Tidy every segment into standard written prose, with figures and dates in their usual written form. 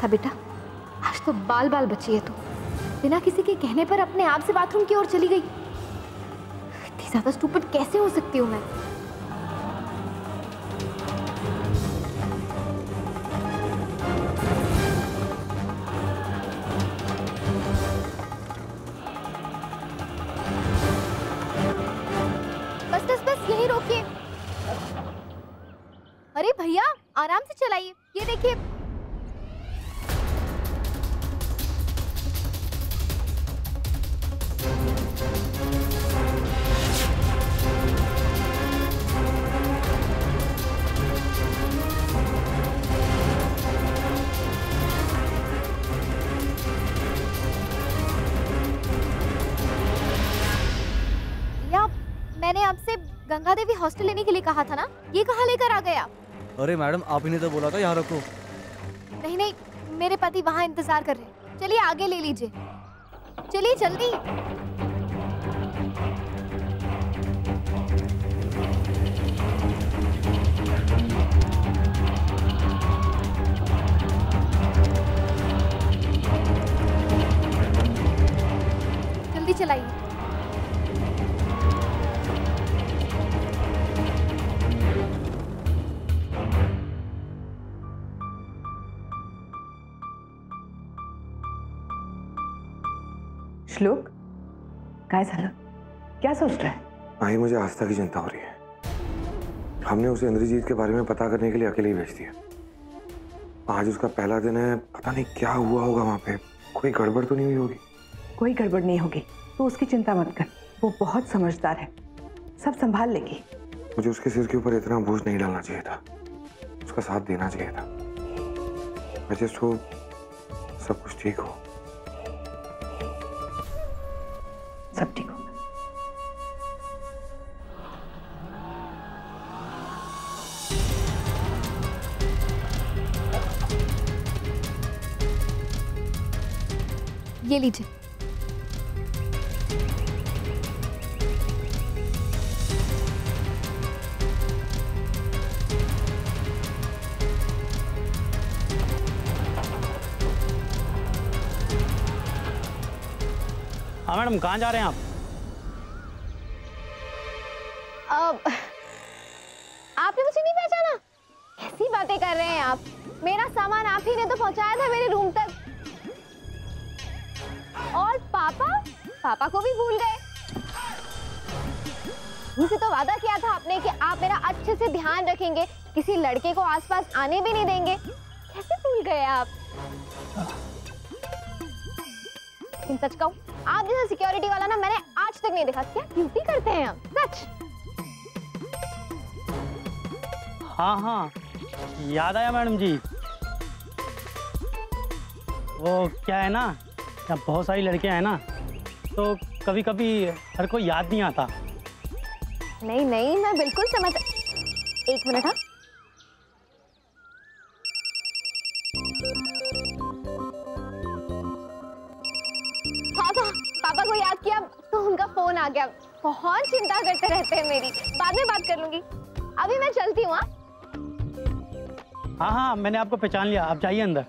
देखा बेटा, आज तो बाल बाल बची है तू। बिना किसी के कहने पर अपने आप से बाथरूम की ओर चली गई। इतनी ज्यादा स्टूपिड कैसे हो सकती हूँ मैं? बस बस बस, यही रोकिए। अरे भैया आराम से चलाइए, ये देखिए। मैंने आपसे गंगा देवी हॉस्टल लेने के लिए कहा था ना, ये कहाँ लेकर आ गया? अरे मैडम, आप ही ने तो बोला था यहाँ रखो। नहीं नहीं, मेरे पति वहाँ इंतजार कर रहे हैं। चलिए आगे ले लीजिए, चलिए जल्दी। जल्दी चलाइए। श्लोक, काय झालं? क्या सोच रहा है? माही, मुझे आस्था की चिंता हो रही है। हमने उसे इंद्रजीत के बारे में पता करने के लिए अकेले ही भेज दिया। आज उसका पहला दिन है, पता नहीं क्या हुआ होगा वहां पे। कोई गड़बड़ तो नहीं हुई होगी? कोई गड़बड़ नहीं होगी, तो उसकी चिंता मत कर। वो बहुत समझदार है, सब संभाल लेगी। मुझे उसके सिर के ऊपर इतना बोझ नहीं डालना चाहिए था, उसका साथ देना चाहिए था। मैं जस्ट हो सब कुछ ठीक हो। सब ठीक होगा। ये लीजिए। हाँ मैडम, कहाँ जा रहे हैं आप? आपने मुझे नहीं पहचाना? कैसी बातें कर रहे हैं आप? मेरा सामान आप ही ने तो पहुंचाया था मेरे रूम तक। और पापा को भी भूल गए। मुझसे तो वादा किया था आपने कि आप मेरा अच्छे से ध्यान रखेंगे, किसी लड़के को आसपास आने भी नहीं देंगे। कैसे भूल गए आप? लेकिन सच कहूं, आप जैसा सिक्योरिटी वाला ना मैंने आज तक नहीं देखा। क्या ड्यूटी करते हैं आप, सच। हाँ हाँ, याद आया मैडम जी। वो क्या है ना, यहाँ बहुत सारी लड़कियां हैं ना, तो कभी कभी हर कोई याद नहीं आता। नहीं नहीं, मैं बिल्कुल समझ। एक मिनट। हाँ, पापा को याद किया तो उनका फोन आ गया। बहुत चिंता करते रहते हैं मेरी। बाद में बात कर लूंगी, अभी मैं चलती हूँ। हाँ हाँ, मैंने आपको पहचान लिया, आप जाइए अंदर।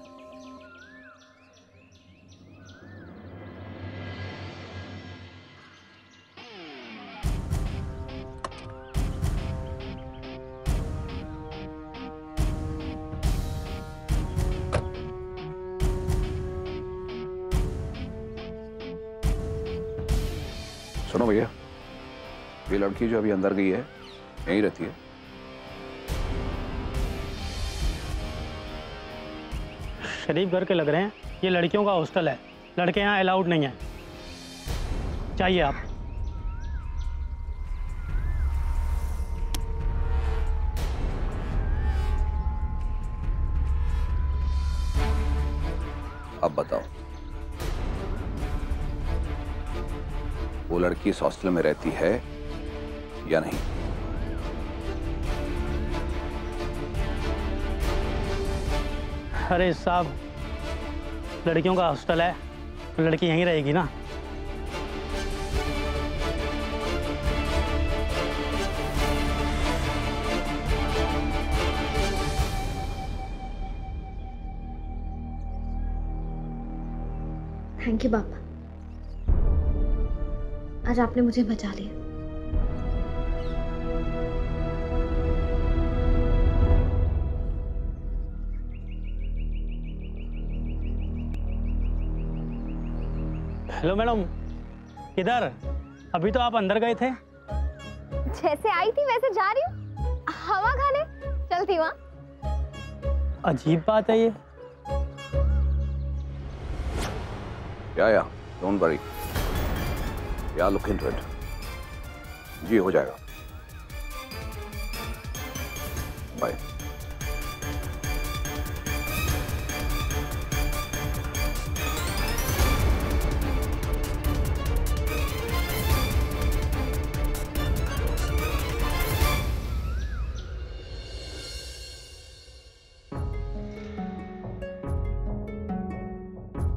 सुनो भैया, ये लड़की जो अभी अंदर गई है यहीं रहती है? शरीफ घर के लग रहे हैं। ये लड़कियों का हॉस्टल है, लड़के यहाँ अलाउड नहीं है। चाहिए आप? अब बताओ, वो लड़की इस हॉस्टल में रहती है या नहीं? अरे साहब, लड़कियों का हॉस्टल है तो लड़की यहीं रहेगी ना। थैंक यू पापा, आज आपने मुझे बचा लिया। हेलो मैडम, किधर? अभी तो आप अंदर गए थे। जैसे आई थी वैसे जा रही हूँ, हवा खाने चलती वहाँ। अजीब बात है ये। या डोंट वरी, या लुक इनटू इट। जी हो जाएगा। बाय।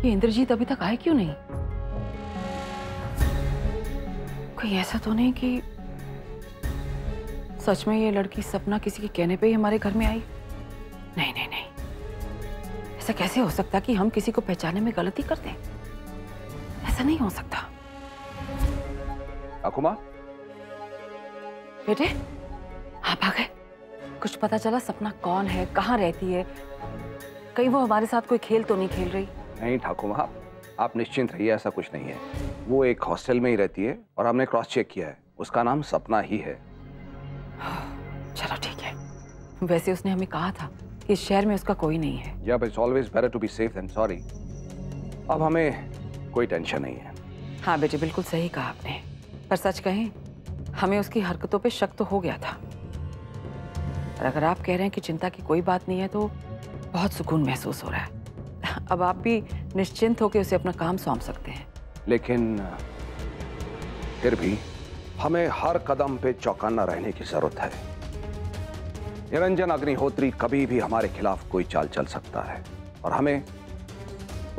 ये इंद्रजीत अभी तक आए क्यों नहीं? कोई ऐसा तो नहीं कि सच में ये लड़की सपना किसी के कहने पे ही हमारे घर में आई? नहीं नहीं नहीं, ऐसा कैसे हो सकता कि हम किसी को पहचानने में गलती करते हैं? ऐसा नहीं हो सकता। अकुमा, बेटे आप आ गए। कुछ पता चला सपना कौन है, कहाँ रहती है? कहीं वो हमारे साथ कोई खेल तो नहीं खेल रही? नहीं ठाकुमा, आप निश्चिंत रहिए, ऐसा कुछ नहीं है। वो एक हॉस्टल में ही रहती है और हमने क्रॉस चेक किया है, उसका नाम सपना ही है। चलो ठीक है। वैसे उसने हमें कहा था कि इस शहर में उसका कोई नहीं है। या it's always better to be safe than sorry. अब हमें कोई टेंशन नहीं है। हाँ बेटे, बिल्कुल सही कहा आपने। पर सच कहें, हमें उसकी हरकतों पे शक तो हो गया था। और अगर आप कह रहे हैं कि चिंता की कोई बात नहीं है तो बहुत सुकून महसूस हो रहा है। अब आप भी निश्चिंत होकर उसे अपना काम सौंप सकते हैं। लेकिन फिर भी हमें हर कदम पे चौकन्ना रहने की जरूरत है। निरंजन अग्निहोत्री कभी भी हमारे खिलाफ कोई चाल चल सकता है और हमें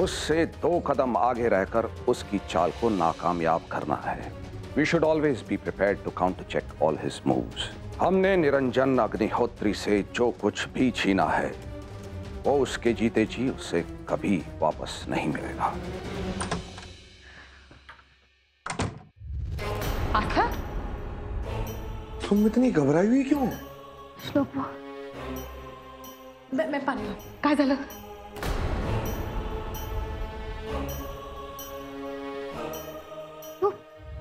उससे 2 कदम आगे रहकर उसकी चाल को नाकामयाब करना है। We should always be prepared to counter check all his moves. हमने निरंजन अग्निहोत्री से जो कुछ भी छीना है वो उसके जीते जी उससे कभी वापस नहीं मिलेगा। आस्था, तुम इतनी घबराई हुई क्यों? श्लोक, मैं पाणी लावू. काय झालं?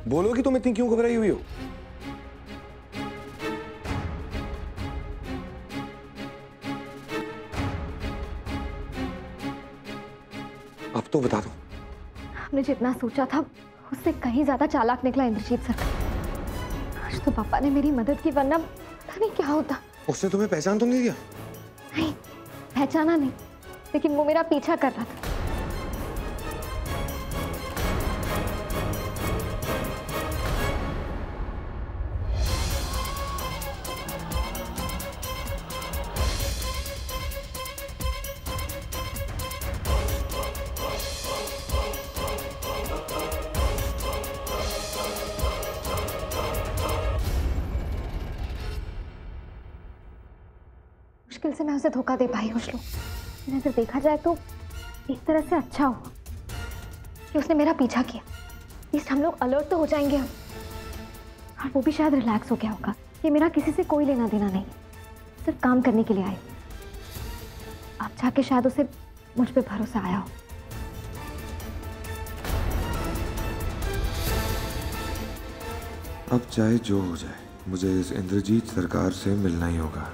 बोलो कि तुम इतनी क्यों घबराई हुई हो? अब तो बता दो। हमने जितना सोचा था उससे कहीं ज्यादा चालाक निकला इंद्रजीत सर। आज तो पापा ने मेरी मदद की, वरना पता नहीं क्या होता। उसने तुम्हें पहचान तो नहीं दिया? नहीं, पहचाना नहीं, लेकिन वो मेरा पीछा कर रहा था। मुश्किल से मैं उसे धोखा दे पाई खुशलू। लेकिन अगर देखा जाए तो एक तरह से अच्छा हुआ कि उसने मेरा पीछा किया। एटलीस्ट हम लोग अलर्ट तो हो जाएंगे हम, और वो भी शायद रिलैक्स हो गया होगा कि मेरा किसी से कोई लेना देना नहीं, सिर्फ काम करने के लिए आए। अब जाके शायद उसे मुझ पे भरोसा आया हो। अब चाहे जो हो जाए, मुझे इस इंद्रजीत सरकार से मिलना ही होगा।